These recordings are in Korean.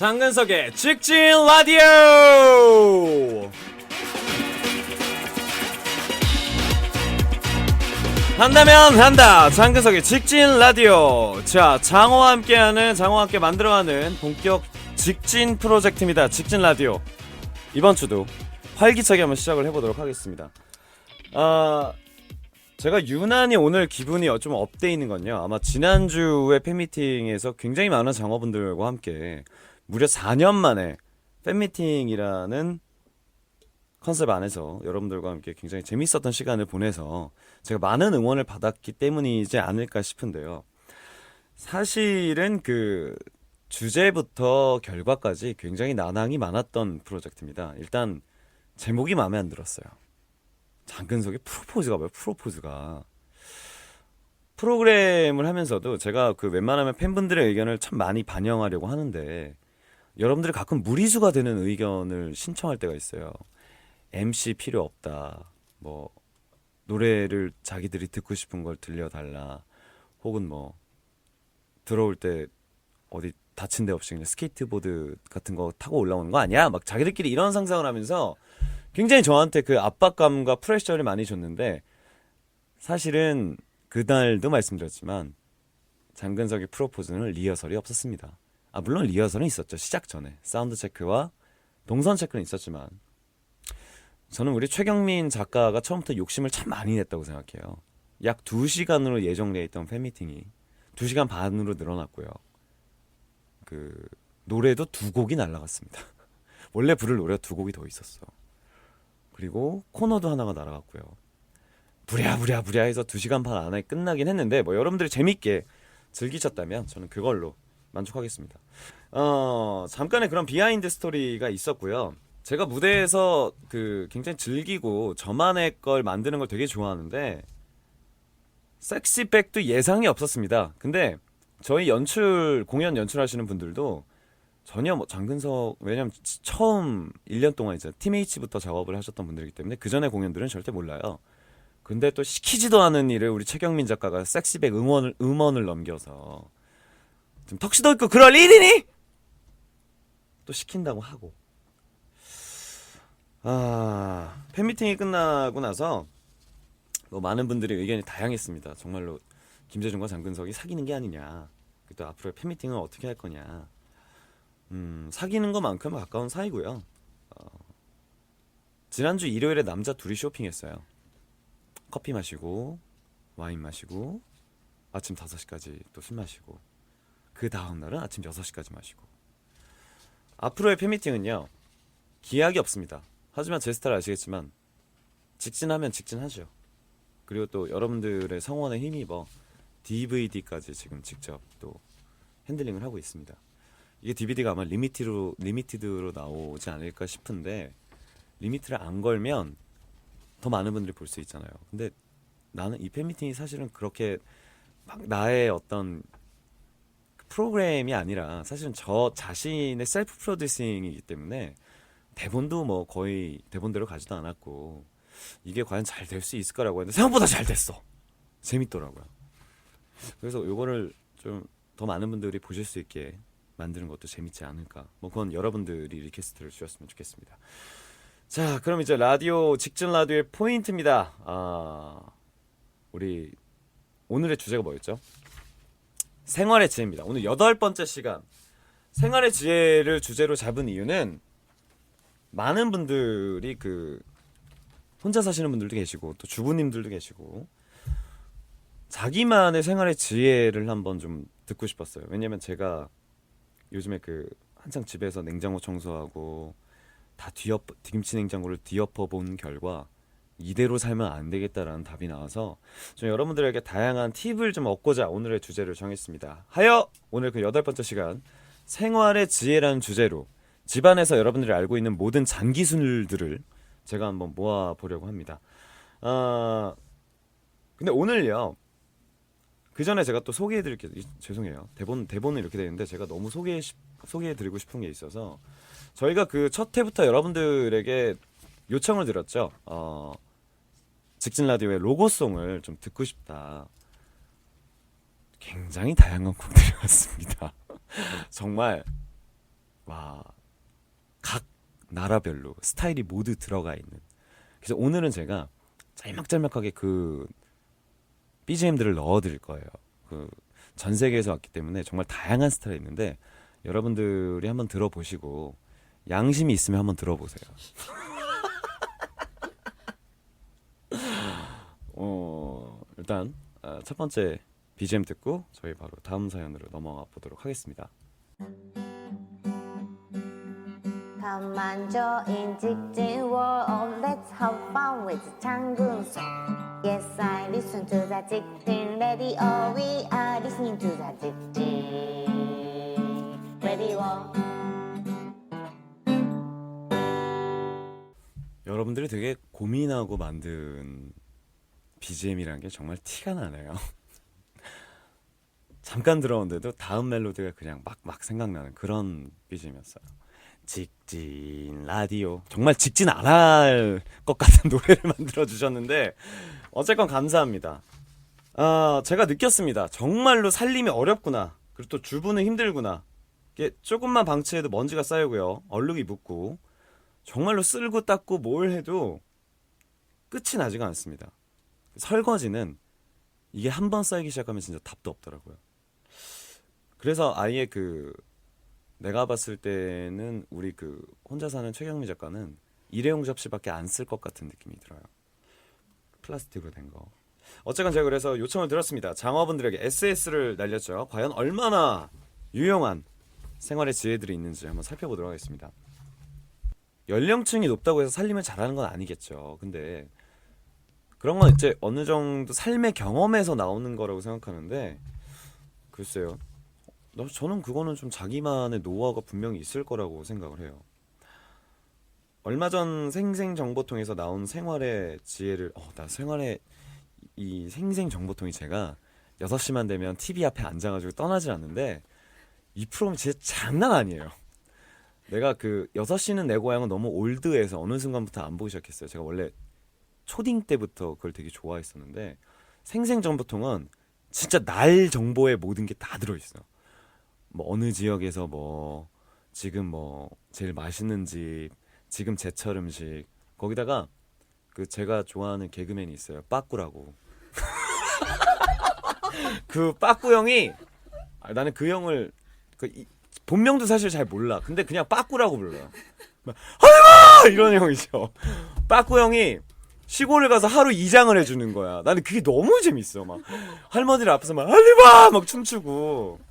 장근석의 직진 라디오. 한다면 한다. 장근석의 직진 라디오. 자, 장어와 함께 만들어가는 본격 직진 프로젝트입니다. 직진 라디오. 이번 주도 활기차게 한번 시작을 해보도록 하겠습니다. 제가 유난히 오늘 기분이 좀 업돼 있는 건요, 아마 지난주에 팬미팅에서 굉장히 많은 장어분들과 함께 무려 4년 만에 팬미팅이라는 컨셉 안에서 여러분들과 함께 굉장히 재밌었던 시간을 보내서 제가 많은 응원을 받았기 때문이지 않을까 싶은데요. 사실은 그 주제부터 결과까지 굉장히 난항이 많았던 프로젝트입니다. 일단 제목이 마음에 안 들었어요. 장근석의 프로포즈가 뭐예요? 프로포즈가. 프로그램을 하면서도 제가 그 웬만하면 팬분들의 의견을 참 많이 반영하려고 하는데, 여러분들이 가끔 무리수가 되는 의견을 신청할 때가 있어요. MC 필요 없다, 뭐 노래를 자기들이 듣고 싶은 걸 들려달라, 혹은 뭐 들어올 때 어디 다친 데 없이 그냥 스케이트보드 같은 거 타고 올라오는 거 아니야? 막 자기들끼리 이런 상상을 하면서 굉장히 저한테 그 압박감과 프레셔를 많이 줬는데, 사실은 그날도 말씀드렸지만 장근석의 프로포즈는 리허설이 없었습니다. 물론 리허설은 있었죠. 시작 전에 사운드 체크와 동선 체크는 있었지만, 저는 우리 최경민 작가가 처음부터 욕심을 참 많이 냈다고 생각해요. 약 2시간으로 예정되어 있던 팬미팅이 2시간 반으로 늘어났고요. 그 노래도 2곡이 날라갔습니다. 원래 부를 노래가 2곡이 더 있었어. 그리고 코너도 하나가 날아갔고요. 부랴부랴 해서 2시간 반 안에 끝나긴 했는데, 뭐 여러분들이 재밌게 즐기셨다면 저는 그걸로 만족하겠습니다. 잠깐의 그런 비하인드 스토리가 있었고요. 제가 무대에서 그 굉장히 즐기고 저만의 걸 만드는 걸 되게 좋아하는데, 섹시백도 예상이 없었습니다. 근데 저희 공연 연출하시는 분들도 전혀 뭐 장근석, 왜냐면 처음 1년 동안 이제 팀 H부터 작업을 하셨던 분들이기 때문에 그 전에 공연들은 절대 몰라요. 근데 또 시키지도 않은 일을 우리 최경민 작가가 섹시백 음원을 넘겨서 좀 턱시도 입고 그럴 일이니? 또 시킨다고 하고. 팬미팅이 끝나고 나서 뭐 많은 분들의 의견이 다양했습니다. 정말로 김재중과 장근석이 사귀는 게 아니냐, 또 앞으로 팬미팅은 어떻게 할 거냐. 사귀는 것만큼 가까운 사이고요. 지난주 일요일에 남자 둘이 쇼핑했어요. 커피 마시고 와인 마시고 아침 5시까지 또 술 마시고, 그 다음날은 아침 6시까지 마시고. 앞으로의 팬미팅은요, 기약이 없습니다. 하지만 제 스타일 아시겠지만 직진하면 직진하죠. 그리고 또 여러분들의 성원에 힘입어 DVD까지 지금 직접 또 핸들링을 하고 있습니다. 이게 DVD가 아마 리미티드로 나오지 않을까 싶은데, 리미트를 안 걸면 더 많은 분들이 볼 수 있잖아요. 근데 나는 이 팬미팅이 사실은 그렇게 막 나의 어떤 프로그램이 아니라 사실은 저 자신의 셀프 프로듀싱이기 때문에 대본도 뭐 거의 대본대로 가지도 않았고, 이게 과연 잘 될 수 있을까라고 했는데 생각보다 잘 됐어. 재밌더라고요. 그래서 요거를 좀 더 많은 분들이 보실 수 있게 만드는 것도 재밌지 않을까. 뭐 그건 여러분들이 리퀘스트를 주셨으면 좋겠습니다. 자, 그럼 이제 직진 라디오의 포인트입니다. 우리 오늘의 주제가 뭐였죠? 생활의 지혜입니다. 오늘 8번째 시간, 생활의 지혜를 주제로 잡은 이유는, 많은 분들이 혼자 사시는 분들도 계시고 또 주부님들도 계시고, 자기만의 생활의 지혜를 한번 좀 듣고 싶었어요. 왜냐면 제가 요즘에 한창 집에서 냉장고 청소하고 다 김치 냉장고를 뒤엎어 본 결과 이대로 살면 안 되겠다라는 답이 나와서 좀 여러분들에게 다양한 팁을 좀 얻고자 오늘의 주제를 정했습니다. 하여 오늘 8번째 시간, 생활의 지혜라는 주제로 집안에서 여러분들이 알고 있는 모든 잔기술들을 제가 한번 모아보려고 합니다. 근데 오늘요, 그 전에 제가 또 소개해드릴게요. 죄송해요. 대본은 이렇게 되어 있는데 제가 너무 소개해드리고 싶은 게 있어서, 저희가 첫 회부터 여러분들에게 요청을 드렸죠. 직진 라디오의 로고송을 좀 듣고 싶다. 굉장히 다양한 곡들이 왔습니다. 정말 와, 각 나라별로 스타일이 모두 들어가 있는. 그래서 오늘은 제가 짤막짤막하게 그 BGM들을 넣어드릴 거예요. 그 전 세계에서 왔기 때문에 정말 다양한 스타일이 있는데 여러분들이 한번 들어보시고 양심이 있으면 한번 들어보세요. 일단 첫 번째 BGM 듣고 저희 바로 다음 사연으로 넘어가 보도록 하겠습니다. Come and join 직진 world. Let's have fun with 장근석. Yes, I listen to the 직진 radio. We are listening to the 직진 radio. 여러분들이 되게 고민하고 만든 BGM이라는 게 정말 티가 나네요. 잠깐 들어온데도 다음 멜로디가 그냥 막 생각나는 그런 BGM이었어요. 직진 라디오. 정말 직진 안 할 것 같은 노래를 만들어 주셨는데 어쨌건 감사합니다. 제가 느꼈습니다. 정말로 살림이 어렵구나. 그리고 또 주부는 힘들구나. 이게 조금만 방치해도 먼지가 쌓이고요. 얼룩이 묻고 정말로 쓸고 닦고 뭘 해도 끝이 나지가 않습니다. 설거지는 이게 한 번 쌓이기 시작하면 진짜 답도 없더라고요. 그래서 아예 내가 봤을 때는 우리 혼자 사는 최경미 작가는 일회용 접시밖에 안 쓸 것 같은 느낌이 들어요. 플라스틱으로 된 거. 어쨌건 제가 그래서 요청을 드렸습니다. 장어분들에게 SS를 날렸죠. 과연 얼마나 유용한 생활의 지혜들이 있는지 한번 살펴보도록 하겠습니다. 연령층이 높다고 해서 살림을 잘하는 건 아니겠죠. 근데 그런 건 이제 어느 정도 삶의 경험에서 나오는 거라고 생각하는데 글쎄요. 저는 그거는 좀 자기만의 노하우가 분명히 있을 거라고 생각을 해요. 얼마 전 생생정보통에서 나온 생활의 지혜를 나 생활의 이 생생정보통이 제가 6시만 되면 TV 앞에 앉아가지고 떠나질 않는데 이 프로그램 진짜 장난 아니에요. 내가 6시는 내 고향은 너무 올드해서 어느 순간부터 안 보기 시작했어요. 제가 원래 초딩 때부터 그걸 되게 좋아했었는데 생생정보통은 진짜 날 정보의 모든 게 다 들어있어요. 뭐 어느 지역에서 지금 제일 맛있는 집, 지금 제철 음식, 거기다가 제가 좋아하는 개그맨이 있어요. 빠꾸라고. 그 빠꾸 형이 나는 그 형을 본명도 사실 잘 몰라. 근데 그냥 빠꾸라고 불러요. 하지마! 이런 형이죠. 빠꾸 형이 시골을 가서 하루 2장을 해주는 거야. 나는 그게 너무 재밌어. 막 할머니를 앞에서 막 하지마! 막 춤추고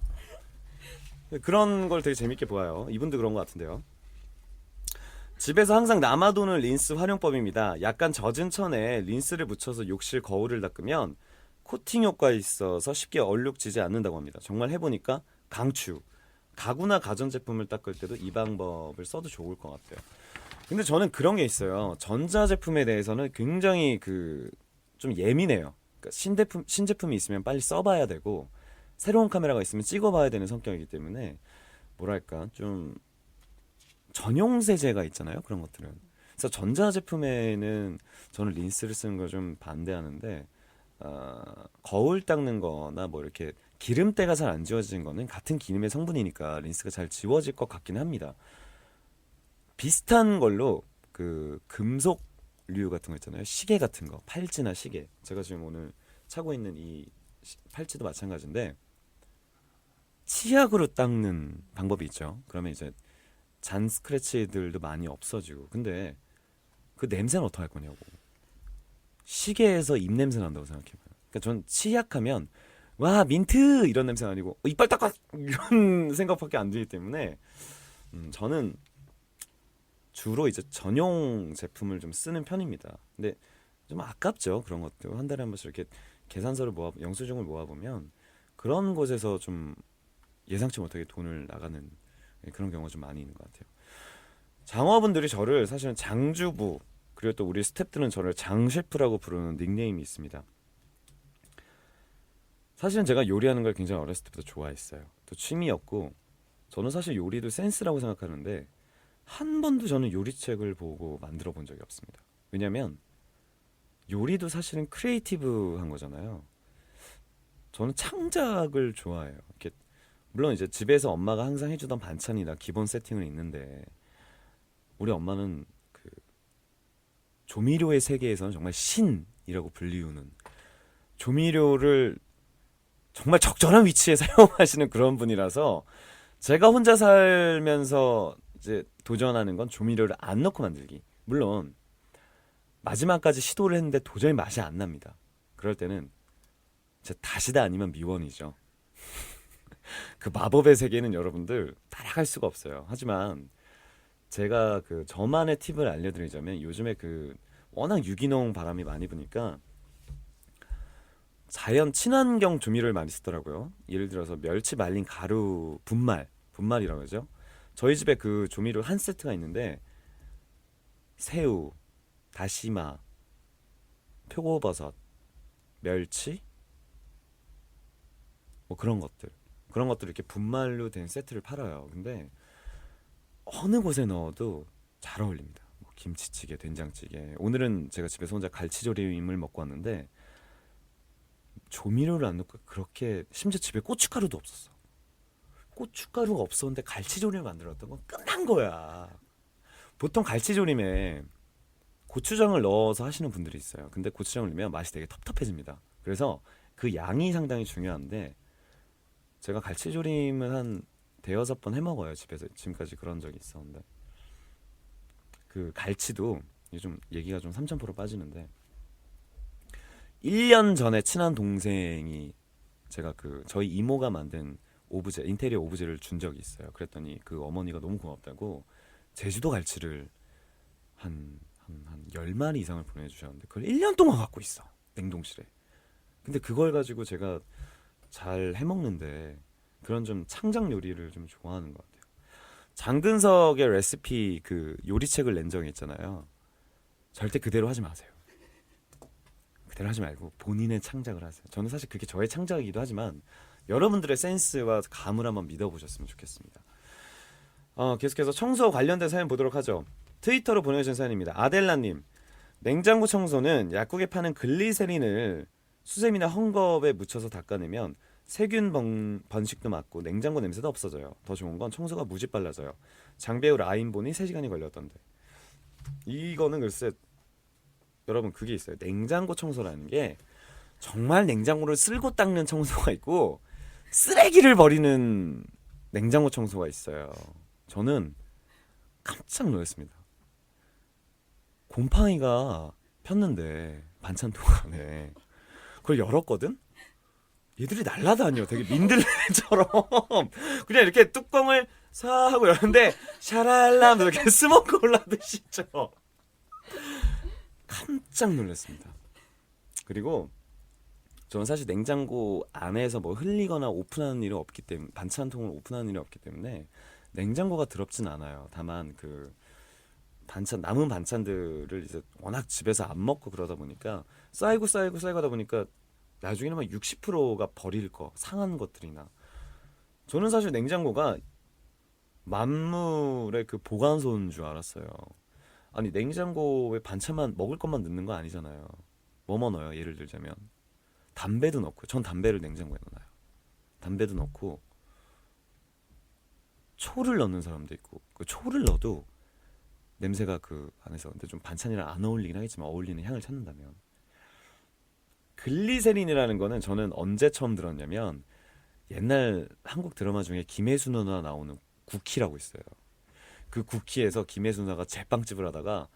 그런 걸 되게 재밌게 보아요. 이분도 그런 것 같은데요. 집에서 항상 남아도는 린스 활용법입니다. 약간 젖은 천에 린스를 묻혀서 욕실 거울을 닦으면 코팅 효과가 있어서 쉽게 얼룩지지 않는다고 합니다. 정말 해보니까 강추. 가구나 가전제품을 닦을 때도 이 방법을 써도 좋을 것 같아요. 근데 저는 그런 게 있어요. 전자제품에 대해서는 굉장히 좀 예민해요. 그러니까 신제품이 있으면 빨리 써봐야 되고 새로운 카메라가 있으면 찍어봐야 되는 성격이기 때문에 뭐랄까 좀 전용 세제가 있잖아요. 그런 것들은. 그래서 전자제품에는 저는 린스를 쓰는 걸 좀 반대하는데 거울 닦는 거나 이렇게 기름때가 잘 안 지워지는 거는 같은 기름의 성분이니까 린스가 잘 지워질 것 같긴 합니다. 비슷한 걸로 금속류 같은 거 있잖아요. 시계 같은 거, 팔찌나 시계. 제가 지금 오늘 차고 있는 이 팔찌도 마찬가지인데 치약으로 닦는 방법이 있죠. 그러면 이제 잔 스크래치들도 많이 없어지고. 근데 그 냄새는 어떻게 할 거냐고. 시계에서 입냄새 난다고 생각해봐요. 그러니까 전 치약하면 와 민트 이런 냄새가 아니고 이빨 닦아 이런 생각밖에 안 들기 때문에 저는 주로 이제 전용 제품을 좀 쓰는 편입니다. 근데 좀 아깝죠. 그런 것도 한 달에 한 번씩 이렇게 계산서를 영수증을 모아보면 그런 곳에서 좀 예상치 못하게 돈을 나가는 그런 경우가 좀 많이 있는 것 같아요. 장어분들이 저를 사실은 장주부, 그리고 또 우리 스태프들은 저를 장셰프라고 부르는 닉네임이 있습니다. 사실은 제가 요리하는 걸 굉장히 어렸을 때부터 좋아했어요. 또 취미였고 저는 사실 요리도 센스라고 생각하는데 한 번도 저는 요리책을 보고 만들어 본 적이 없습니다. 왜냐면 요리도 사실은 크리에이티브한 거잖아요. 저는 창작을 좋아해요. 이렇게 물론 이제 집에서 엄마가 항상 해주던 반찬이나 기본 세팅은 있는데 우리 엄마는 그 조미료의 세계에서는 정말 신이라고 불리우는 조미료를 정말 적절한 위치에 사용하시는 그런 분이라서 제가 혼자 살면서 이제 도전하는 건 조미료를 안 넣고 만들기. 물론 마지막까지 시도를 했는데 도저히 맛이 안 납니다. 그럴 때는 이제 다시다 아니면 미원이죠. 그 마법의 세계는 여러분들 따라갈 수가 없어요. 하지만 제가 그 저만의 팁을 알려드리자면 요즘에 그 워낙 유기농 바람이 많이 부니까 자연 친환경 조미료를 많이 쓰더라고요. 예를 들어서 멸치 말린 가루 분말이라고 하죠. 저희 집에 그 조미료 한 세트가 있는데 새우, 다시마, 표고버섯, 멸치 뭐 그런 것들 이렇게 분말로 된 세트를 팔아요. 근데 어느 곳에 넣어도 잘 어울립니다. 뭐 김치찌개, 된장찌개. 오늘은 제가 집에서 혼자 갈치조림을 먹고 왔는데 조미료를 안 넣고 그렇게 심지어 집에 고춧가루도 없었어. 고춧가루가 없었는데 갈치조림을 만들었던 건 끝난 거야. 보통 갈치조림에 고추장을 넣어서 하시는 분들이 있어요. 근데 고추장을 넣으면 맛이 되게 텁텁해집니다. 그래서 그 양이 상당히 중요한데 제가 갈치조림을 한 대여섯 번 해먹어요. 집에서 지금까지 그런 적이 있었는데 그 갈치도 이게 좀 얘기가 좀 3000% 빠지는데 1년 전에 친한 동생이 제가 그 저희 이모가 만든 오브제 인테리어 오브제를 준 적이 있어요. 그랬더니 그 어머니가 너무 고맙다고 제주도 갈치를 한 10마리 이상을 보내주셨는데 그걸 1년 동안 갖고 있어. 냉동실에. 근데 그걸 가지고 제가 잘 해먹는데 그런 좀 창작 요리를 좀 좋아하는 것 같아요. 장근석의 레시피 그 요리책을 낸 적이 있잖아요. 절대 그대로 하지 마세요. 그대로 하지 말고 본인의 창작을 하세요. 저는 사실 그게 저의 창작이기도 하지만 여러분들의 센스와 감을 한번 믿어보셨으면 좋겠습니다. 계속해서 청소 관련된 사연 보도록 하죠. 트위터로 보내주신 사연입니다. 아델라님, 냉장고 청소는 약국에 파는 글리세린을 수세미나 헝겊에 묻혀서 닦아내면 세균 번식도 막고 냉장고 냄새도 없어져요. 더 좋은 건 청소가 무지 빨라져요. 장배우 라인본이 3시간이 걸렸던데. 이거는 글쎄 여러분 그게 있어요. 냉장고 청소라는 게 정말 냉장고를 쓸고 닦는 청소가 있고 쓰레기를 버리는 냉장고 청소가 있어요. 저는 깜짝 놀랐습니다. 곰팡이가 폈는데 반찬통 안에 그걸 열었거든? 얘들이 날라다녀. 되게 민들레처럼 그냥 이렇게 뚜껑을 사 하고 열었는데 샤랄람 이렇게 스모크 올라듯이 죠. 깜짝 놀랐습니다. 그리고 저는 사실 냉장고 안에서 뭐 흘리거나 오픈하는 일은 없기 때문에 반찬통을 오픈하는 일이 없기 때문에 냉장고가 더럽진 않아요. 다만 그 반찬 남은 반찬들을 이제 워낙 집에서 안 먹고 그러다 보니까 쌓이고 하다 보니까 나중에는 막 60%가 버릴 거 상한 것들이나 저는 사실 냉장고가 만물의 그 보관소인 줄 알았어요. 아니 냉장고에 반찬만 먹을 것만 넣는 거 아니잖아요. 뭐뭐 넣어요? 예를 들자면 담배도 넣고 전 담배를 냉장고에 넣어요. 담배도 넣고 초를 넣는 사람도 있고 그 초를 넣어도 냄새가 그 안에서 근데 좀 반찬이랑 안 어울리긴 하겠지만 어울리는 향을 찾는다면 글리세린이라는 거는 저는 언제 처음 들었냐면 옛날 한국 드라마 중에 김혜수 누나 나오는 구키라고 있어요. 그 구키에서 김혜수 누나가 제빵집을 하다가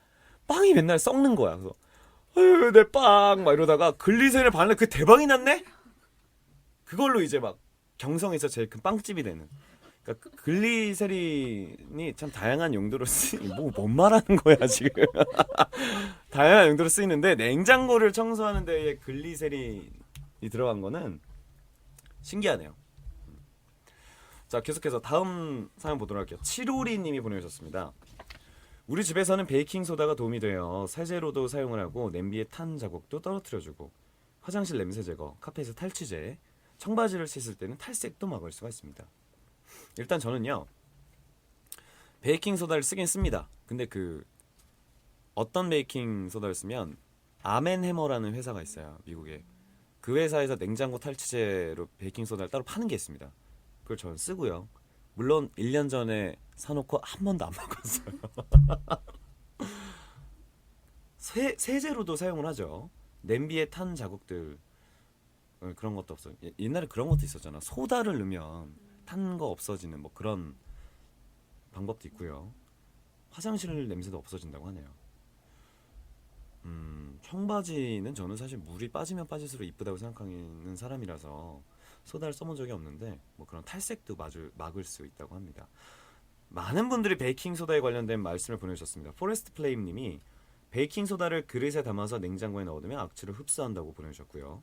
빵이 맨날 썩는 거야. 그래서 아유 내 빵 막 이러다가 글리세린을 바르는데 그 대박이 났네? 그걸로 이제 막 경성에서 제일 큰 빵집이 되는. 그러니까 글리세린이 참 다양한 용도로 뭔 말하는 거야 지금. 다양한 용도로 쓰이는데 냉장고를 청소하는 데에 글리세린이 들어간 거는 신기하네요. 자 계속해서 다음 사연 보도록 할게요. 752 님이 보내주셨습니다. 우리 집에서는 베이킹소다가 도움이 돼요. 세제로도 사용을 하고 냄비에 탄 자국도 떨어뜨려주고 화장실 냄새 제거, 카페에서 탈취제, 청바지를 씻을 때는 탈색도 막을 수가 있습니다. 일단 저는요 베이킹소다를 쓰긴 씁니다. 근데 그 어떤 베이킹소다를 쓰면 아멘해머라는 회사가 있어요. 미국에. 그 회사에서 냉장고 탈취제로 베이킹소다를 따로 파는 게 있습니다. 그걸 저는 쓰고요. 물론 1년 전에 사놓고 한 번도 안 먹었어요. 세제로도 사용을 하죠. 냄비에 탄 자국들 그런 것도 없어. 옛날에 그런 것도 있었잖아. 소다를 넣으면 탄 거 없어지는 뭐 그런 방법도 있고요. 화장실 냄새도 없어진다고 하네요. 청바지는 저는 사실 물이 빠지면 빠질수록 이쁘다고 생각하는 사람이라서 소다를 써본 적이 없는데 뭐 그런 탈색도 막을 수 있다고 합니다. 많은 분들이 베이킹 소다에 관련된 말씀을 보내주셨습니다. 포레스트 플레임님이 베이킹 소다를 그릇에 담아서 냉장고에 넣어두면 악취를 흡수한다고 보내주셨고요.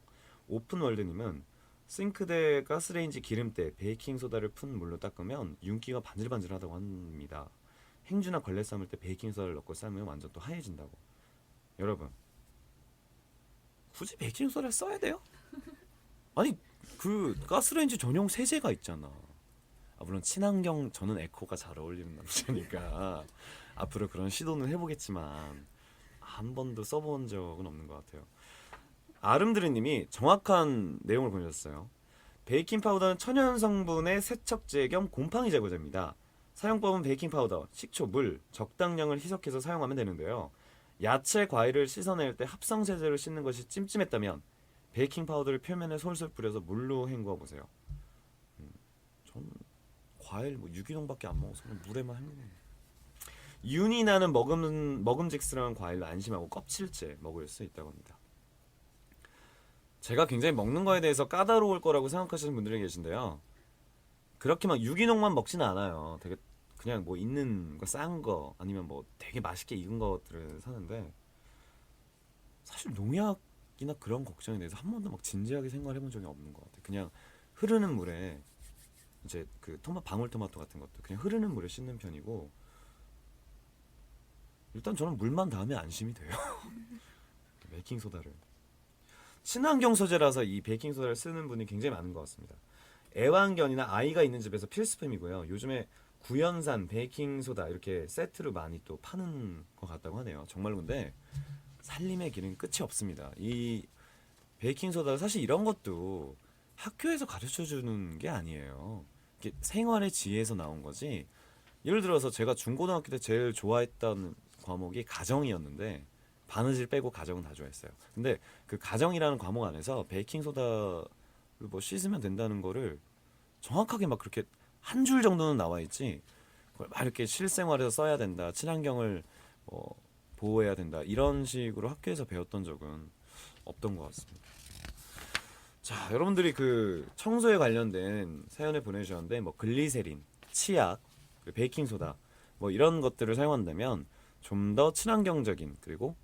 오픈월드님은 싱크대, 가스레인지 기름때 베이킹 소다를 푼 물로 닦으면 윤기가 반질반질하다고 합니다. 행주나 걸레 삶을 때 베이킹 소다를 넣고 삶으면 완전 또 하얘진다고. 여러분, 굳이 베이킹 소다를 써야 돼요? 아니 그 가스레인지 전용 세제가 있잖아. 물론 친환경 저는 에코가 잘 어울리는 남자니까 앞으로 그런 시도는 해보겠지만 한 번도 써본 적은 없는 것 같아요. 아름드리님이 정확한 내용을 보내셨어요. 베이킹 파우더는 천연 성분의 세척제 겸 곰팡이 제거제입니다. 사용법은 베이킹 파우더, 식초, 물 적당량을 희석해서 사용하면 되는데요. 야채, 과일을 씻어낼 때 합성 세제를 씻는 것이 찜찜했다면 베이킹 파우더를 표면에 솔솔 뿌려서 물로 헹구어 보세요. 전 과일 뭐 유기농밖에 안 먹어서 그냥 물에만 헹구는. 윤이 나는 먹음직스러운 과일로 안심하고 껍질째 먹을 수 있다고 합니다. 제가 굉장히 먹는 거에 대해서 까다로울 거라고 생각하시는 분들이 계신데요. 그렇게 막 유기농만 먹지는 않아요. 되게 그냥 뭐 있는 거 싼 거 아니면 뭐 되게 맛있게 익은 것들을 사는데 사실 농약이나 그런 걱정에 대해서 한 번도 막 진지하게 생각을 해본 적이 없는 것 같아요. 그냥 흐르는 물에 이제 그 방울토마토 같은 것도 그냥 흐르는 물에 씻는 편이고 일단 저는 물만 닿으면 안심이 돼요. 베이킹소다를 친환경 소재라서 이 베이킹소다를 쓰는 분이 굉장히 많은 것 같습니다. 애완견이나 아이가 있는 집에서 필수품이고요. 요즘에 구연산 베이킹소다 이렇게 세트로 많이 또 파는 것 같다고 하네요. 정말로 근데 살림의 길은 끝이 없습니다. 이 베이킹소다 사실 이런 것도 학교에서 가르쳐 주는 게 아니에요. 이게 생활의 지혜에서 나온 거지. 예를 들어서 제가 중고등학교 때 제일 좋아했던 과목이 가정이었는데 바느질 빼고 가정은 다 좋아했어요. 근데 그 가정이라는 과목 안에서 베이킹소다를 뭐 씻으면 된다는 거를 정확하게 막 그렇게 한 줄 정도는 나와 있지 그걸 막 이렇게 실생활에서 써야 된다, 친환경을 뭐 보호해야 된다 이런 식으로 학교에서 배웠던 적은 없던 것 같습니다. 자, 여러분들이 그 청소에 관련된 사연을 보내주셨는데 뭐 글리세린, 치약, 베이킹소다 뭐 이런 것들을 사용한다면 좀 더 친환경적인 그리고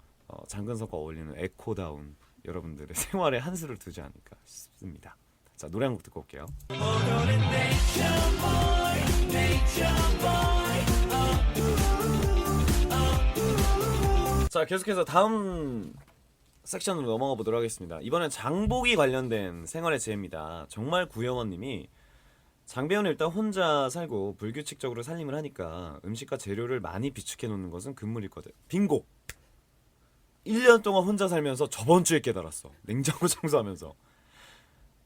장근석과 어울리는 에코다운 여러분들의 생활에 한 수를 두지 않을까 싶습니다. 자, 노래 한 곡 듣고 올게요. 자, 계속해서 다음 섹션으로 넘어가 보도록 하겠습니다. 이번엔 장보기 관련된 생활의 지혜입니다. 정말 구영원님이 장배우는 일단 혼자 살고 불규칙적으로 살림을 하니까 음식과 재료를 많이 비축해 놓는 것은 금물일 거다. 빙고! 1년 동안 혼자 살면서 저번 주에 깨달았어. 냉장고 청소하면서.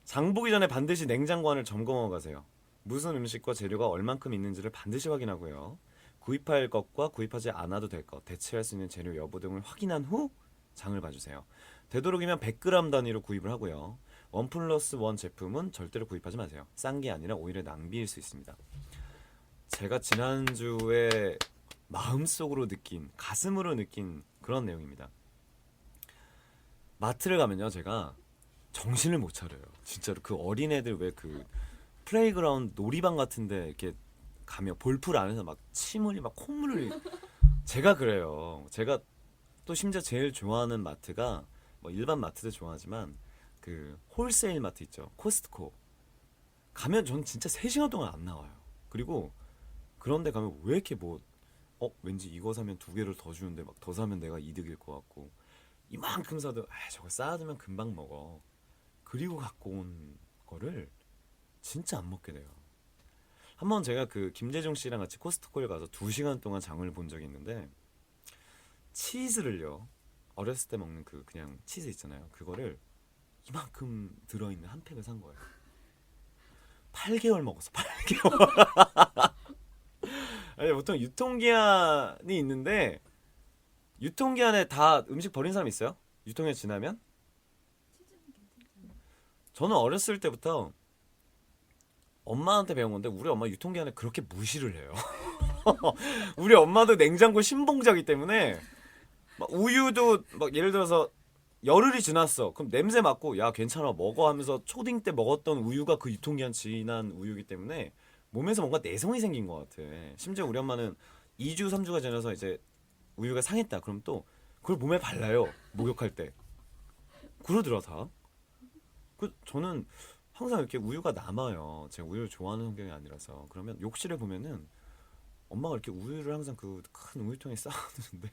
장보기 전에 반드시 냉장고 안을 점검하고 가세요. 무슨 음식과 재료가 얼만큼 있는지를 반드시 확인하고요. 구입할 것과 구입하지 않아도 될 것, 대체할 수 있는 재료 여부 등을 확인한 후 장을 봐주세요. 되도록이면 100g 단위로 구입을 하고요. 1+1 제품은 절대로 구입하지 마세요. 싼 게 아니라 오히려 낭비일 수 있습니다. 제가 지난주에 마음속으로 느낀, 가슴으로 느낀 그런 내용입니다. 마트를 가면요, 제가 정신을 못 차려요. 진짜로 그 어린애들 왜 그 플레이그라운드 놀이방 같은데 이렇게 가면 볼풀 안에서 막 침 흘리 막 콧물을 제가 그래요. 제가 또 심지어 제일 좋아하는 마트가 뭐 일반 마트도 좋아하지만 그 홀세일 마트 있죠. 코스트코. 가면 전 진짜 3시간 동안 안 나와요. 그리고 그런데 가면 왜 이렇게 뭐 왠지 이거 사면 2개를 더 주는데 막 더 사면 내가 이득일 것 같고 이만큼 사도 저거 쌓아두면 금방 먹어. 그리고 갖고 온 거를 진짜 안 먹게 돼요. 한번 제가 그 김재중 씨랑 같이 코스트코에 가서 2시간 동안 장을 본 적이 있는데 치즈를요. 어렸을 때 먹는 그 그냥 치즈 있잖아요. 그거를 이만큼 들어있는 한 팩을 산 거예요. 8개월 먹었어. 8개월. 아니, 보통 유통기한이 있는데 유통기한에 다 음식 버린 사람 있어요? 유통기한 지나면? 저는 어렸을 때부터 엄마한테 배운 건데 우리 엄마 유통기한에 그렇게 무시를 해요. 우리 엄마도 냉장고 신봉자기 때문에 막 우유도 막 예를 들어서 열흘이 지났어. 그럼 냄새 맡고 야 괜찮아 먹어 하면서 초딩 때 먹었던 우유가 그 유통기한 지난 우유기 때문에 몸에서 뭔가 내성이 생긴 것 같아. 심지어 우리 엄마는 2주 3주가 지나서 이제 우유가 상했다. 그럼 또 그걸 몸에 발라요. 목욕할 때. 그러더라 다. 저는 항상 이렇게 우유가 남아요. 제가 우유를 좋아하는 성격이 아니라서. 그러면 욕실에 보면은 엄마가 이렇게 우유를 항상 그 큰 우유통에 쌓아두는데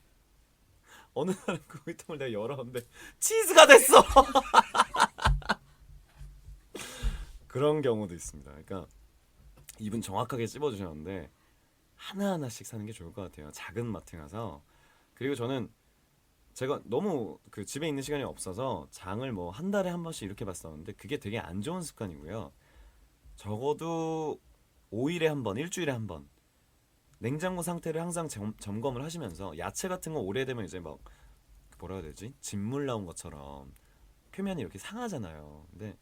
어느 날은 그 우유통을 내가 열었는데 치즈가 됐어. 그런 경우도 있습니다. 그러니까 입은 정확하게 찝어주셨는데 하나하나씩 사는 게 좋을 것 같아요. 작은 마트 가서. 그리고 저는 제가 너무 그 집에 있는 시간이 없어서 장을 뭐 한 달에 한 번씩 이렇게 봤었는데 그게 되게 안 좋은 습관이고요. 적어도 5일에 한 번, 일주일에 한 번 냉장고 상태를 항상 점검을 하시면서 야채 같은 거 오래되면 이제 막 뭐라 해야 되지? 진물 나온 것처럼 표면이 이렇게 상하잖아요. 근데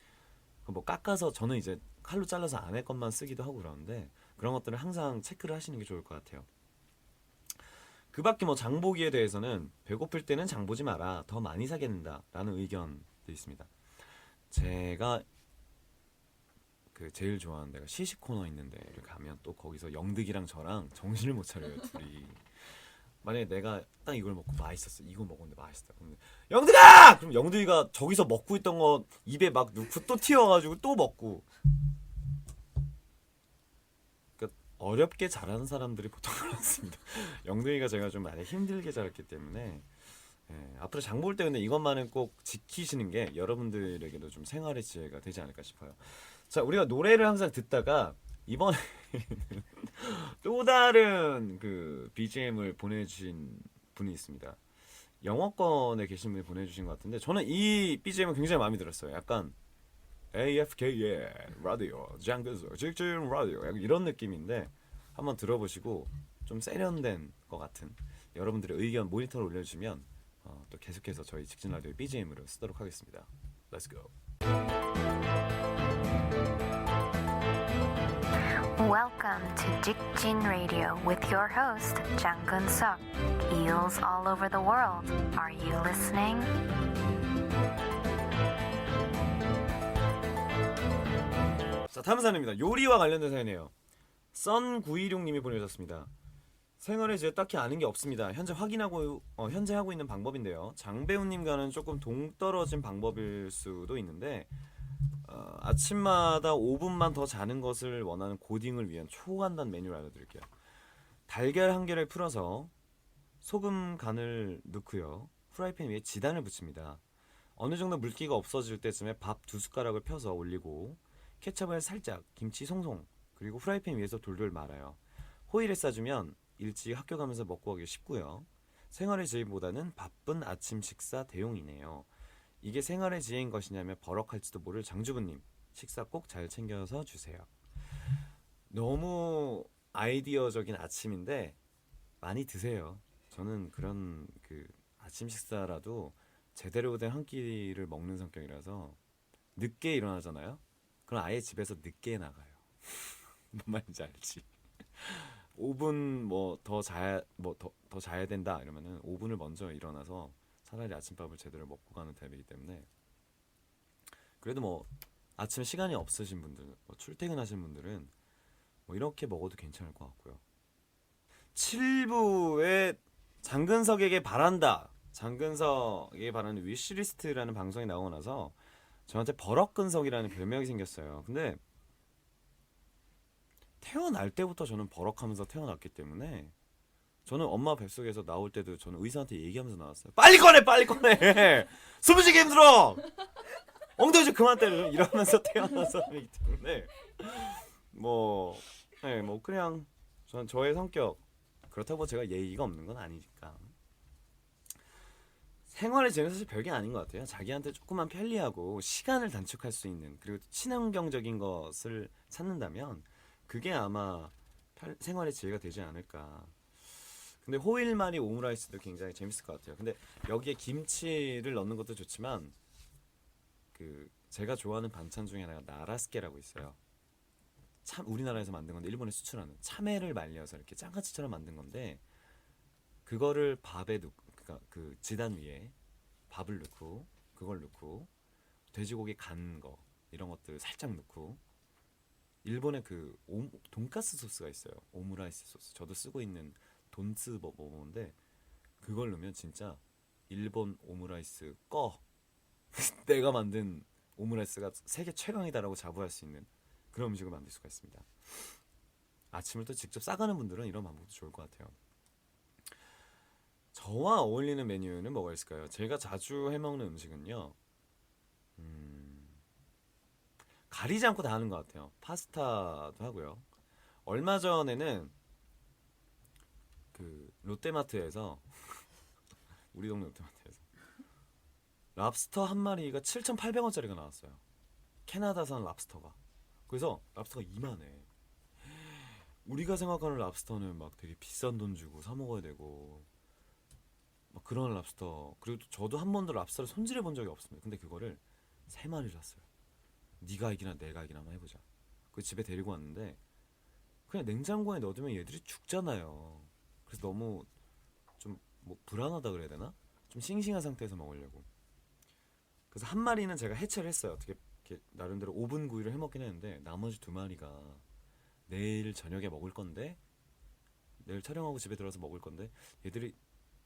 뭐 깎아서 저는 이제 칼로 잘라서 안에 것만 쓰기도 하고 그러는데 그런 것들을 항상 체크를 하시는 게 좋을 것 같아요. 그 밖에 뭐 장보기에 대해서는 배고플 때는 장보지 마라. 더 많이 사게 된다. 라는 의견도 있습니다. 제가 그 제일 좋아하는 데가 시식 코너 있는데 이렇게 가면 또 거기서 영득이랑 저랑 정신을 못 차려요. 둘이. 만약에 내가 딱 이걸 먹고 맛있었어. 이거 먹었는데 맛있다. 그러면 영득아! 그럼 영득이가 저기서 먹고 있던 거 입에 막 넣고 또 튀어가지고 또 먹고. 그러니까 어렵게 자라는 사람들이 보통 그렇습니다. 영득이가 제가 좀 많이 힘들게 자랐기 때문에 앞으로 장 볼 때 근데 이것만은 꼭 지키시는 게 여러분들에게도 좀 생활의 지혜가 되지 않을까 싶어요. 자, 우리가 노래를 항상 듣다가 이번에 또 다른 그 BGM을 보내주신 분이 있습니다. 영어권에 계신 분이 보내주신 것 같은데 저는 이 BGM은 굉장히 마음에 들었어요. 약간 AFK의 라디오, 장근석 직진 라디오 약간 이런 느낌인데 한번 들어보시고 좀 세련된 것 같은 여러분들의 의견 모니터를 올려주시면 또 계속해서 저희 직진 라디오 BGM으로 쓰도록 하겠습니다. Let's go. Welcome to Jikjin Radio with your host, Jang Gun-suk. Eels all over the world. Are you listening? 자, 다음 사연입니다. 요리와 관련된 사연이에요. 썬916님이 보내주셨습니다. 생활에 이제 딱히 아는 게 없습니다. 현재 하고 있는 방법인데요. 장배우님과는 조금 동떨어진 방법일 수도 있는데 아침마다 5분만 더 자는 것을 원하는 고딩을 위한 초간단 메뉴를 알려드릴게요. 달걀 한 개를 풀어서 소금 간을 넣고요. 프라이팬 위에 지단을 붙입니다. 어느 정도 물기가 없어질 때쯤에 밥 2숟가락을 펴서 올리고 케첩을 살짝, 김치 송송, 그리고 프라이팬 위에서 돌돌 말아요. 호일에 싸주면 일찍 학교 가면서 먹고 가기 쉽고요. 생활의 지혜보다는 바쁜 아침 식사 대용이네요. 이게 생활의 지혜인 것이냐며 버럭할지도 모를 장주부님, 식사 꼭 잘 챙겨서 주세요. 너무 아이디어적인 아침인데 많이 드세요. 저는 그런 그 아침 식사라도 제대로 된 한 끼를 먹는 성격이라서 늦게 일어나잖아요. 그럼 아예 집에서 늦게 나가요. 뭔 말인지 알지? 5분 뭐 더 자야 된다 이러면은 5분을 먼저 일어나서 차라리 아침밥을 제대로 먹고 가는 타입이기 때문에 그래도 뭐 아침 시간이 없으신 분들, 뭐 출퇴근하신 분들은 뭐 이렇게 먹어도 괜찮을 것 같고요. 7부에 장근석에게 바란다. 장근석에게 바라는 위시리스트라는 방송이 나오고 나서 저한테 버럭근석이라는 별명이 생겼어요. 근데 태어날 때부터 저는 버럭하면서 태어났기 때문에 저는 엄마 뱃속에서 나올 때도 저는 의사한테 얘기하면서 나왔어요. 빨리 꺼내! 빨리 꺼내! 숨 쉬기 힘들어! 엉덩이 좀 그만 때려! 이러면서 태어난 사람이기 때문에 뭐 그냥 저는 저의 성격 그렇다고 제가 예의가 없는 건 아니니까 생활의 질은 사실 별게 아닌 것 같아요. 자기한테 조금만 편리하고 시간을 단축할 수 있는 그리고 친환경적인 것을 찾는다면 그게 아마 생활의 지혜가 되지 않을까. 근데 호일마리 오므라이스도 굉장히 재밌을 것 같아요. 근데 여기에 김치를 넣는 것도 좋지만 그 제가 좋아하는 반찬 중에 하나가 나라스케라고 있어요. 참 우리나라에서 만든 건데 일본에 수출하는 참외를 말려서 이렇게 장아찌처럼 만든 건데 그거를 밥에 넣고 그러니까 그 지단 위에 밥을 넣고 그걸 넣고 돼지고기 간 거 이런 것들 살짝 넣고 일본의 그 돈가스 소스가 있어요. 오므라이스 소스. 저도 쓰고 있는 돈츠 버버인데 그걸 넣으면 진짜 일본 오므라이스 꺼 내가 만든 오므라이스가 세계 최강이다라고 자부할 수 있는 그런 음식을 만들 수가 있습니다. 아침을 또 직접 싸가는 분들은 이런 방법도 좋을 것 같아요. 저와 어울리는 메뉴는 뭐가 있을까요? 제가 자주 해먹는 음식은요. 가리지 않고 다 하는 것 같아요. 파스타도 하고요. 얼마 전에는 그 롯데마트에서 우리 동네 롯데마트에서 랍스터 한 마리가 7,800원짜리가 나왔어요. 캐나다산 랍스터가. 그래서 랍스터가 이만해. 우리가 생각하는 랍스터는 막 되게 비싼 돈 주고 사 먹어야 되고 막 그런 랍스터. 그리고 저도 한 번도 랍스터를 손질해 본 적이 없습니다. 근데 그거를 3마리를 샀어요. 네가 이기나 내가 이기나 한번 해보자. 그 집에 데리고 왔는데 그냥 냉장고에 넣어두면 얘들이 죽잖아요. 그래서 너무 좀 뭐 불안하다 그래야 되나? 좀 싱싱한 상태에서 먹으려고. 그래서 한 마리는 제가 해체를 했어요. 어떻게 이렇게 나름대로 오븐 구이를 해먹긴 했는데 나머지 2마리가 내일 저녁에 먹을 건데 내일 촬영하고 집에 들어서 먹을 건데 얘들이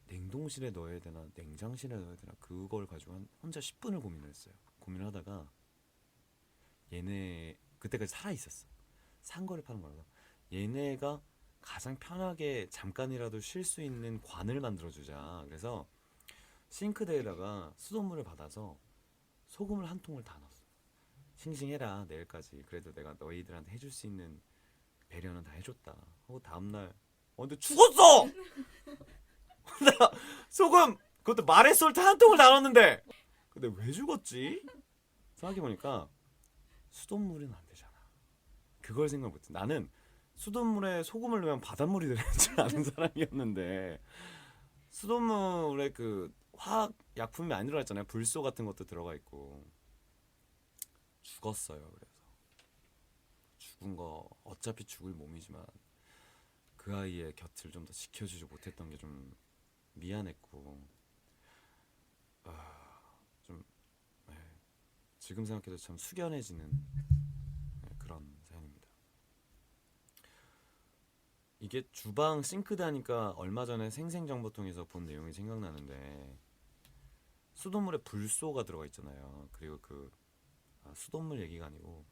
냉동실에 넣어야 되나 냉장실에 넣어야 되나 그걸 가지고 혼자 10분을 고민을 했어요. 고민을 하다가 얘네 그때까지 살아 있었어. 산 거를 파는 거라서 얘네가 가장 편하게 잠깐이라도 쉴 수 있는 관을 만들어주자. 그래서 싱크대에다가 수돗물을 받아서 소금을 한 통을 다 넣었어. 싱싱해라 내일까지. 그래도 내가 너희들한테 해줄 수 있는 배려는 다 해줬다. 하고 다음날 근데 죽었어. 나 소금 그것도 마레솔트 한 통을 다 넣었는데 근데 왜 죽었지? 생각해보니까 수돗물은 안 되잖아. 그걸 생각 못해. 나는 수돗물에 소금을 넣으면 바닷물이 되는 줄 아는 사람이었는데 수돗물에 그 화학 약품이 안 들어가 있잖아요. 불소 같은 것도 들어가 있고 죽었어요. 그래서 죽은 거 어차피 죽을 몸이지만 그 아이의 곁을 좀 더 지켜주지 못했던 게 좀 미안했고 좀 네, 지금 생각해도 참 숙연해지는 네, 그런 사연입니다. 이게 주방 싱크대 하니까 얼마 전에 생생정보통에서 본 내용이 생각나는데 수돗물에 불소가 들어가 있잖아요. 그리고 그 수돗물 얘기가 아니고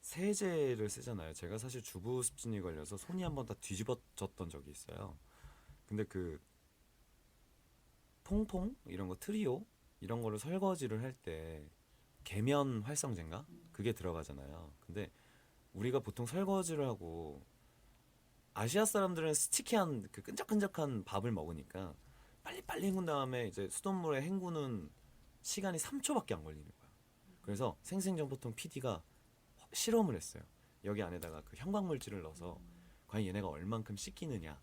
세제를 쓰잖아요. 제가 사실 주부 습진이 걸려서 손이 한번 다 뒤집어졌던 적이 있어요. 근데 그 퐁퐁 이런 거 트리오 이런 거를 설거지를 할 때 계면 활성제인가 그게 들어가잖아요. 근데 우리가 보통 설거지를 하고 아시아 사람들은 스티키한 그 끈적끈적한 밥을 먹으니까 빨리빨리 헹군 다음에 이제 수돗물에 헹구는 시간이 3초밖에 안 걸리는 거야. 그래서 생생정보통 PD가 실험을 했어요. 여기 안에다가 그 형광물질을 넣어서 과연 얘네가 얼만큼 씻기느냐.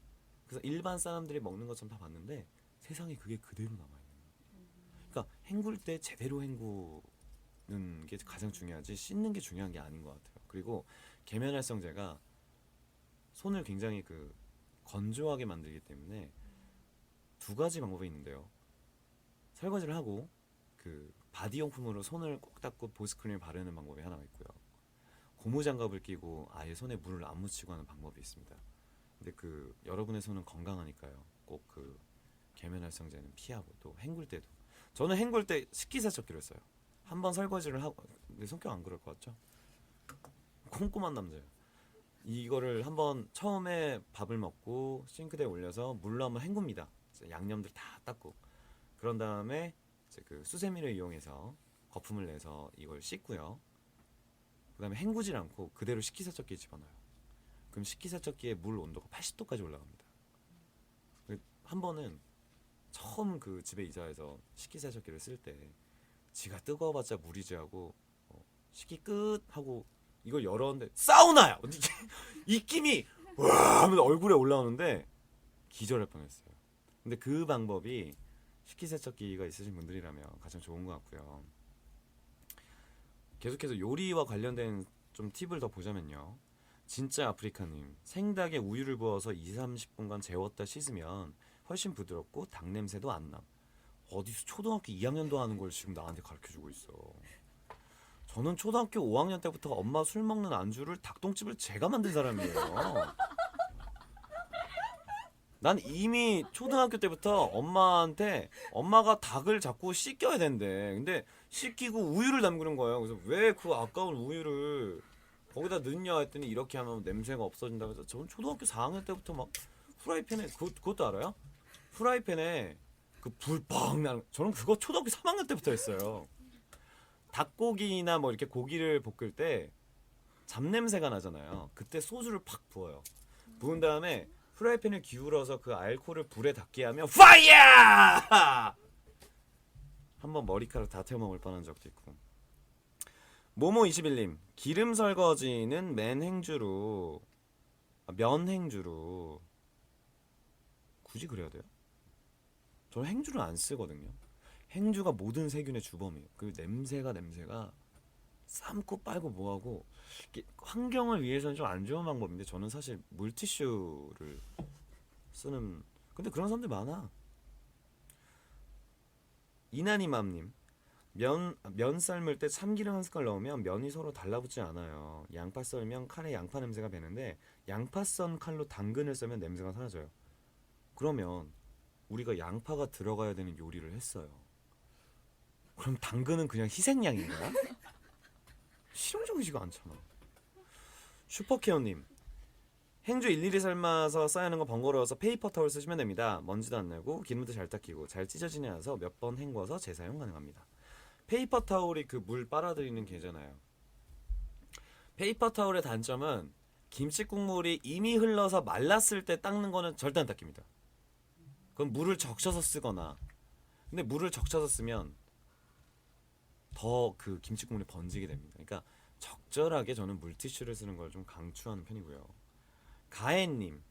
그래서 일반 사람들이 먹는 것처럼 다 봤는데 세상에 그게 그대로 남아있는 거예요. 그러니까 헹굴 때 제대로 헹구는 게 가장 중요하지 씻는 게 중요한 게 아닌 것 같아요. 그리고 계면활성제가 손을 굉장히 그 건조하게 만들기 때문에 2가지 방법이 있는데요. 설거지를 하고 그 바디용품으로 손을 꼭 닦고 보습크림을 바르는 방법이 하나가 있고요. 고무장갑을 끼고 아예 손에 물을 안 묻히고 하는 방법이 있습니다. 근데 그 여러분의 손은 건강하니까요. 꼭 그 계면활성제는 피하고 또 헹굴 때도 저는 헹굴 때 식기세척기를 써요. 한번 설거지를 하고 내 성격 안 그럴 것 같죠? 꼼꼼한 남자예요. 이거를 한번 처음에 밥을 먹고 싱크대에 올려서 물로 한번 헹굽니다. 양념들 다 닦고 그런 다음에 이제 그 수세미를 이용해서 거품을 내서 이걸 씻고요. 그 다음에 헹구질 않고 그대로 식기세척기에 집어넣어요. 그럼 식기세척기의 물 온도가 80도까지 올라갑니다. 한 번은 처음 그 집에 이사해서 식기세척기를 쓸 때 지가 뜨거워봤자 물이지 하고 식기 끝 하고 이걸 열었는데 사우나야. 입김이 와 하면 얼굴에 올라오는데 기절할 뻔했어요. 근데 그 방법이 식기세척기가 있으신 분들이라면 가장 좋은 것 같고요. 계속해서 요리와 관련된 좀 팁을 더 보자면요. 진짜 아프리카님, 생닭에 우유를 부어서 2-30분간 재웠다 씻으면 훨씬 부드럽고 닭 냄새도 안 남. 어디서 초등학교 2학년도 하는 걸 지금 나한테 가르쳐주고 있어. 저는 초등학교 5학년 때부터 엄마 술 먹는 안주를 닭똥집을 제가 만든 사람이에요. 난 이미 초등학교 때부터 엄마한테 엄마가 닭을 자꾸 씻겨야 된대. 근데 씻기고 우유를 담그는 거예요. 그래서 왜 그 아까운 우유를 거기다 넣냐 했더니 이렇게 하면 냄새가 없어진다. 그래서 저는 초등학교 4학년 때부터 막 프라이팬에 그것도 알아요? 프라이팬에 그 불 빡 나는 저는 그거 초등학교 3학년 때부터 했어요. 닭고기나 뭐 이렇게 고기를 볶을 때 잡냄새가 나잖아요. 그때 소주를 팍 부어요. 부은 다음에 프라이팬을 기울여서 그 알코올을 불에 닿게 하면 파이어! 한번 머리카락 다 태워 먹을 뻔한 적도 있고. 모모21님, 기름 설거지는 면행주로 굳이 그래야 돼요? 저는 행주를 안 쓰거든요. 행주가 모든 세균의 주범이에요. 그 냄새가 삶고 빨고 뭐하고 환경을 위해서는 좀 안 좋은 방법인데 저는 사실 물티슈를 쓰는. 근데 그런 사람들 많아. 이나니맘님, 면 삶을 때 참기름 한 숟갈 넣으면 면이 서로 달라붙지 않아요. 양파 썰면 칼에 양파 냄새가 배는데 양파 썬 칼로 당근을 썰면 냄새가 사라져요. 그러면 우리가 양파가 들어가야 되는 요리를 했어요. 그럼 당근은 그냥 희생양인 거야? 실용적이지가 않잖아. 슈퍼케어님, 행주 일일이 삶아서 쌓여있는 거 번거로워서 페이퍼 타월 쓰시면 됩니다. 먼지도 안 나고 기름도 잘 닦이고 잘 찢어지지 않아서 몇 번 헹궈서 재사용 가능합니다. 페이퍼 타월이 그 물 빨아들이는 게잖아요. 페이퍼 타월의 단점은 김치 국물이 이미 흘러서 말랐을 때 닦는 거는 절대 안 닦입니다. 그건 물을 적셔서 쓰거나. 근데 물을 적셔서 쓰면 더 그 김치 국물이 번지게 됩니다. 그러니까 적절하게 저는 물티슈를 쓰는 걸 좀 강추하는 편이고요. 가엔님,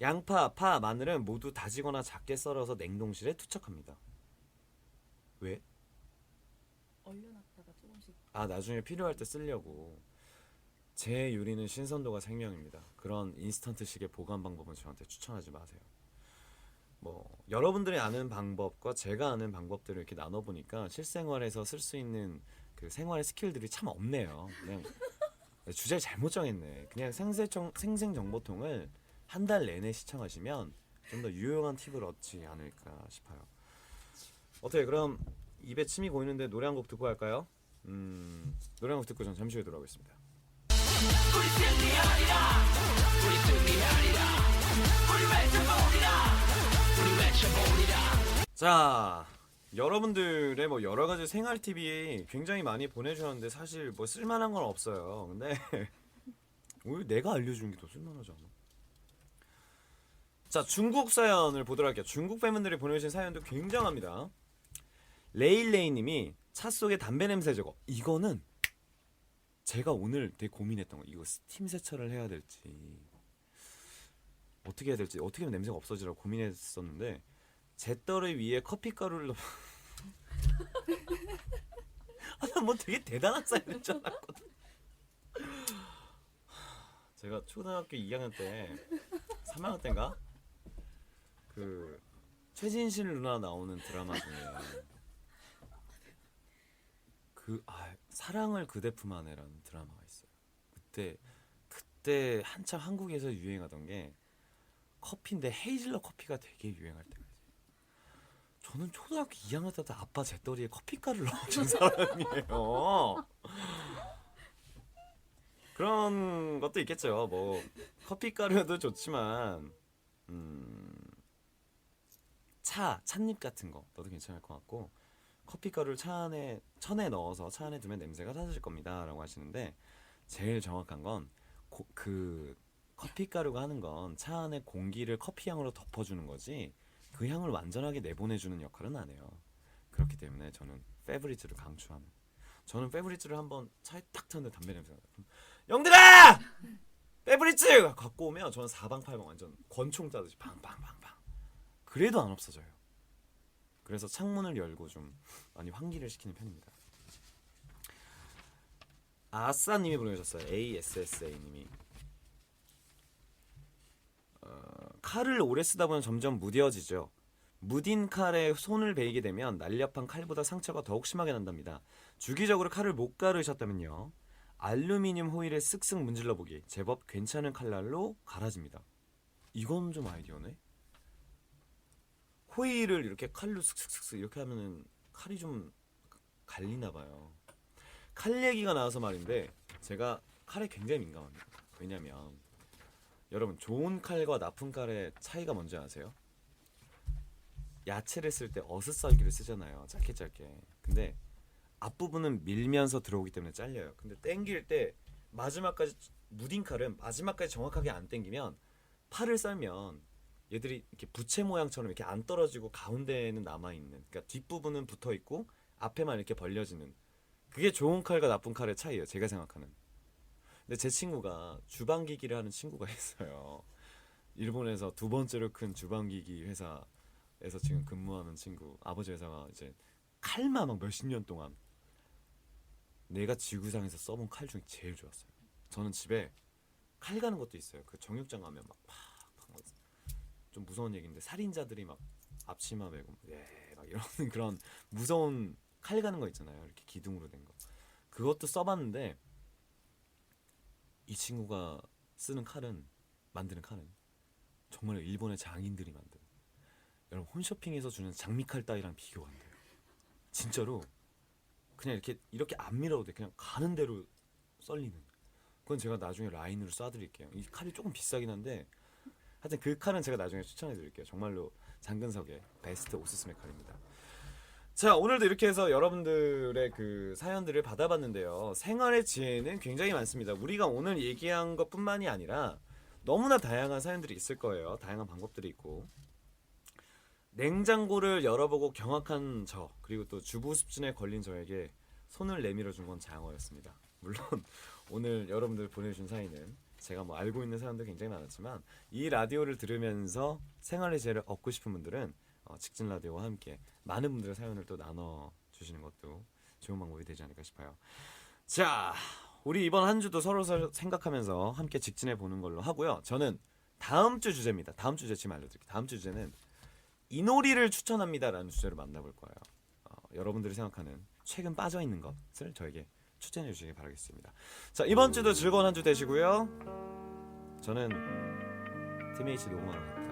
양파, 파, 마늘은 모두 다지거나 작게 썰어서 냉동실에 투척합니다. 왜? 얼려놨다가 조금씩. 나중에 필요할 때 쓰려고. 제 요리는 신선도가 생명입니다. 그런 인스턴트식의 보관 방법은 저한테 추천하지 마세요. 뭐 여러분들이 아는 방법과 제가 아는 방법들을 이렇게 나눠보니까 실생활에서 쓸 수 있는 그 생활의 스킬들이 참 없네요. 그냥 주제를 잘못 정했네. 그냥 생생정보통을 한 달 내내 시청하시면 좀 더 유용한 팁을 얻지 않을까 싶어요. 어떻게 그럼 입에 침이 고이는데 노래 한 곡 듣고 갈까요? 노래 한 곡 듣고 전 잠시 후에 돌아오겠습니다. 자, 여러분들의 뭐 여러 가지 생활 팁이 굉장히 많이 보내주셨는데 사실 뭐 쓸만한 건 없어요. 근데 오히려 내가 알려주는 게 더 쓸만하지 않아? 자, 중국 사연을 보도록 할게요. 중국 팬분들이 보내주신 사연도 굉장합니다. 레일레이님이 차 속에 담배 냄새 제거. 이거는 제가 오늘 되게 고민했던 거. 이거 스팀 세차를 해야 될지 어떻게 해야 될지 어떻게 하면 냄새가 없어지라고 고민했었는데 잿더리 위에 커피가루를 넣어. 난 뭐 되게 대단한 사연인 줄 알았거든. 제가 초등학교 2학년 때 3학년 때인가 그 최진실 누나 나오는 드라마 중에 사랑을 그대 품 안에라는 드라마가 있어요. 그때 한참 한국에서 유행하던 게 커피인데 헤이즐넛 커피가 되게 유행할 때가 있어요. 저는 초등학교 2학년 때 아빠 잿더리에 커피가루를 넣어준 사람이에요. 그런 것도 있겠죠. 뭐 커피가루도 좋지만 찻잎 같은 거 넣어도 괜찮을 것 같고 커피가루를 천에 넣어서 차 안에 두면 냄새가 사라질 겁니다 라고 하시는데 제일 정확한 건 그 커피가루가 하는 건 차 안에 공기를 커피향으로 덮어주는 거지 그 향을 완전하게 내보내주는 역할은 안 해요. 그렇기 때문에 저는 페브리즈를 강추하는. 저는 페브리즈를 한번 차에 딱 탔는데 담배 냄새가 나요. 영들아! 페브리즈! 갖고 오면 저는 사방팔방 완전 권총 짜듯이 팡팡팡팡. 그래도 안 없어져요. 그래서 창문을 열고 좀 많이 환기를 시키는 편입니다. 아싸님이 보내주셨어요. ASSA님이. 칼을 오래 쓰다 보면 점점 무뎌지죠. 무딘 칼에 손을 베이게 되면 날렵한 칼보다 상처가 더욱 심하게 난답니다. 주기적으로 칼을 못 가르셨다면요. 알루미늄 호일에 쓱쓱 문질러 보기. 제법 괜찮은 칼날로 갈아집니다. 이건 좀 아이디어네. 호일을 이렇게 칼로 쓱쓱쓱 이렇게 하면은 칼이 좀 갈리나 봐요. 칼 얘기가 나와서 말인데 제가 칼에 굉장히 민감합니다. 왜냐면 여러분 좋은 칼과 나쁜 칼의 차이가 뭔지 아세요? 야채를 쓸 때 어슷썰기를 쓰잖아요. 짧게 짧게. 근데 앞부분은 밀면서 들어오기 때문에 잘려요. 근데 땡길 때 마지막까지 무딘 칼은 마지막까지 정확하게 안 땡기면 팔을 썰면 얘들이 이렇게 부채 모양처럼 이렇게 안 떨어지고 가운데에는 남아있는, 그러니까 뒷부분은 붙어있고 앞에만 이렇게 벌려지는, 그게 좋은 칼과 나쁜 칼의 차이예요. 제가 생각하는. 근데 제 친구가 주방기기를 하는 친구가 있어요. 일본에서 두 번째로 큰 주방기기 회사에서 지금 근무하는 친구. 아버지 회사가 이제 칼만 막 몇십 년 동안, 내가 지구상에서 써본 칼 중에 제일 좋았어요. 저는 집에 칼 가는 것도 있어요. 그 정육점 가면 막 좀 무서운 얘기인데 살인자들이 막 앞치마 메고 막 이러는 그런 무서운 칼 가는 거 있잖아요. 이렇게 기둥으로 된 거. 그것도 써봤는데 이 친구가 쓰는 칼은, 만드는 칼은 정말 일본의 장인들이 만든, 여러분 홈쇼핑에서 주는 장미칼 따위랑 비교가 안 돼요. 진짜로 그냥 이렇게 안 밀어도 돼. 그냥 가는 대로 썰리는. 그건 제가 나중에 라인으로 쏴드릴게요. 이 칼이 조금 비싸긴 한데 하여튼 그 칼은 제가 나중에 추천해드릴게요. 정말로 장근석의 베스트 오스스메 칼입니다. 자, 오늘도 이렇게 해서 여러분들의 그 사연들을 받아봤는데요. 생활의 지혜는 굉장히 많습니다. 우리가 오늘 얘기한 것뿐만이 아니라 너무나 다양한 사연들이 있을 거예요. 다양한 방법들이 있고. 냉장고를 열어보고 경악한 저, 그리고 또 주부 습진에 걸린 저에게 손을 내밀어 준 건 장어였습니다. 물론 오늘 여러분들 보내주신 사연은 제가 뭐 알고 있는 사연도 굉장히 많았지만, 이 라디오를 들으면서 생활의 지혜를 얻고 싶은 분들은 직진 라디오와 함께 많은 분들의 사연을 또 나눠주시는 것도 좋은 방법이 되지 않을까 싶어요. 자, 우리 이번 한 주도 서로 생각하면서 함께 직진해 보는 걸로 하고요. 저는 다음 주 주제입니다. 다음 주제 지금 알려드릴게요. 다음 주 주제는 이놀이를 추천합니다라는 주제로 만나볼 거예요. 여러분들이 생각하는 최근 빠져있는 것을 저에게 추천해 주시기 바라겠습니다. 자, 이번 주도 즐거운 한 주 되시고요. 저는 팀H 녹음하러 갈게요.